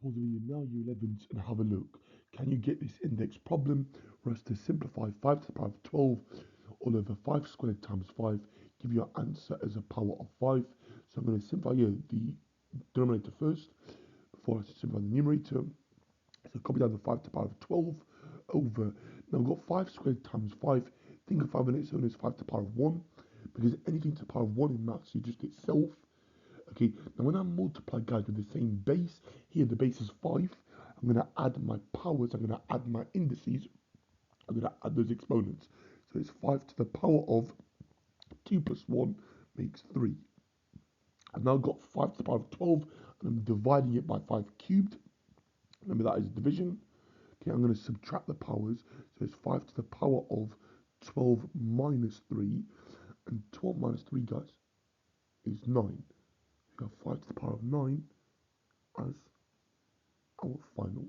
Pause the video now, year 11s, and have a look. Can you get this index problem? For us to simplify 5 to the power of 12 all over 5 squared times 5, give you an answer as a power of 5. So I'm going to simplify here the denominator first before I simplify the numerator. So copy down the 5 to the power of 12 over. Now we've got 5 squared times 5. Think of 5 on its own as 5 to the power of 1, because anything to the power of 1 in maths is just itself. Okay, now when I multiply, guys, with the same base, here the base is 5. I'm going to add my powers, I'm going to add my indices, I'm going to add those exponents. So it's 5 to the power of 2 plus 1 makes 3. I've now got 5 to the power of 12, and I'm dividing it by 5 cubed. Remember, that is division. Okay, I'm going to subtract the powers. So it's 5 to the power of 12 minus 3. And 12 minus 3, guys, is 9. We have 5 to the power of 9 as our final